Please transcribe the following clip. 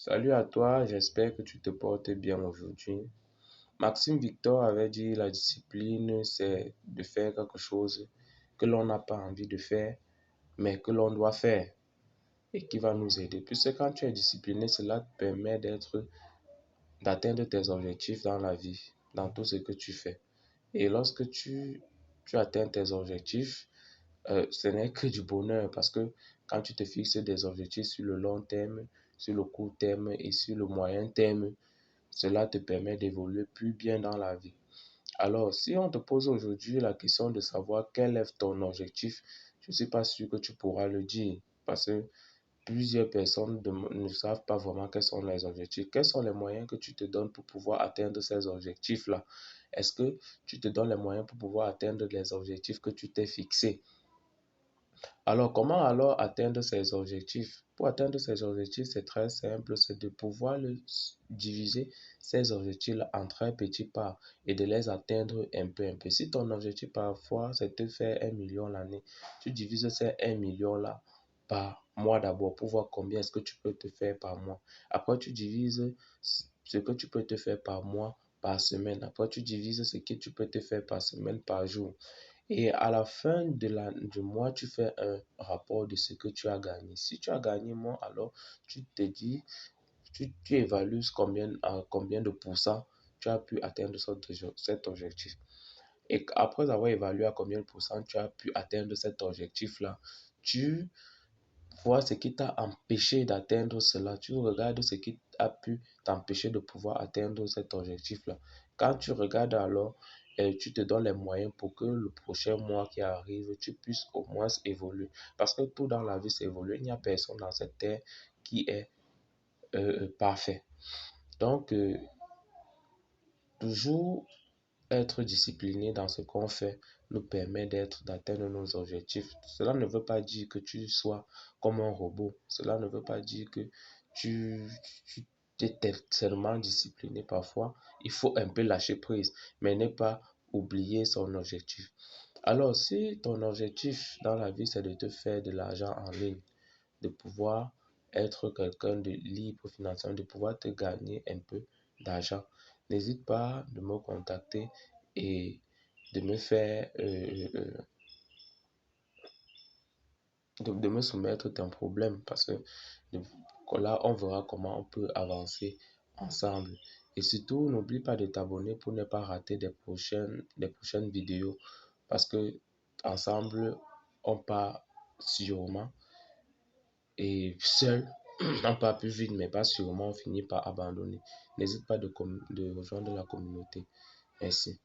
Salut à toi, j'espère que tu te portes bien aujourd'hui. Maxime Victor avait dit la discipline, c'est de faire quelque chose que l'on n'a pas envie de faire, mais que l'on doit faire et qui va nous aider. Puisque quand tu es discipliné, cela te permet d'atteindre tes objectifs dans la vie, dans tout ce que tu fais. Et lorsque tu atteins tes objectifs, ce n'est que du bonheur parce que quand tu te fixes des objectifs sur le long terme, sur le court terme et sur le moyen terme, cela te permet d'évoluer plus bien dans la vie. Alors, si on te pose aujourd'hui la question de savoir quel est ton objectif, je ne suis pas sûr que tu pourras le dire parce que plusieurs personnes ne savent pas vraiment quels sont les objectifs. Quels sont les moyens que tu te donnes pour pouvoir atteindre ces objectifs-là? Est-ce que tu te donnes les moyens pour pouvoir atteindre les objectifs que tu t'es fixés? Alors, comment alors atteindre ces objectifs? Pour atteindre ces objectifs, c'est très simple, c'est de pouvoir diviser ces objectifs en très petits pas et de les atteindre un peu, un peu. Si ton objectif parfois, c'est de faire 1 million l'année, tu divises ces 1 million-là par mois d'abord pour voir combien est-ce que tu peux te faire par mois. Après, tu divises ce que tu peux te faire par mois par semaine. Après, tu divises ce que tu peux te faire par semaine, par jour. Et à la fin du mois, tu fais un rapport de ce que tu as gagné. Si tu as gagné moins, alors tu te dis, tu évalues à combien de pourcents tu as pu atteindre cet objectif. Et après avoir évalué à combien de pourcents tu as pu atteindre cet objectif-là, tu vois ce qui t'a empêché d'atteindre cela. Tu regardes ce qui a pu t'empêcher de pouvoir atteindre cet objectif-là. Quand tu regardes alors, tu te donnes les moyens pour que le prochain mois qui arrive, tu puisses au moins évoluer. Parce que tout dans la vie, c'est évoluer. Il n'y a personne dans cette terre qui est parfait. Donc, toujours être discipliné dans ce qu'on fait nous permet d'atteindre nos objectifs. Cela ne veut pas dire que tu sois comme un robot. Cela ne veut pas dire que tu, tu es tellement discipliné. Parfois, il faut un peu lâcher prise, mais ne pas oublier son objectif. Alors, si ton objectif dans la vie, c'est de te faire de l'argent en ligne, de pouvoir être quelqu'un de libre financièrement, de pouvoir te gagner un peu d'argent, n'hésite pas de me contacter et de me faire, de me soumettre ton problème parce que là, on verra comment on peut avancer ensemble. Et surtout, n'oublie pas de t'abonner pour ne pas rater des prochaines vidéos parce que ensemble, on part sûrement. Et seul, on part plus vite, mais pas sûrement, on finit par abandonner. N'hésite pas de rejoindre la communauté. Merci.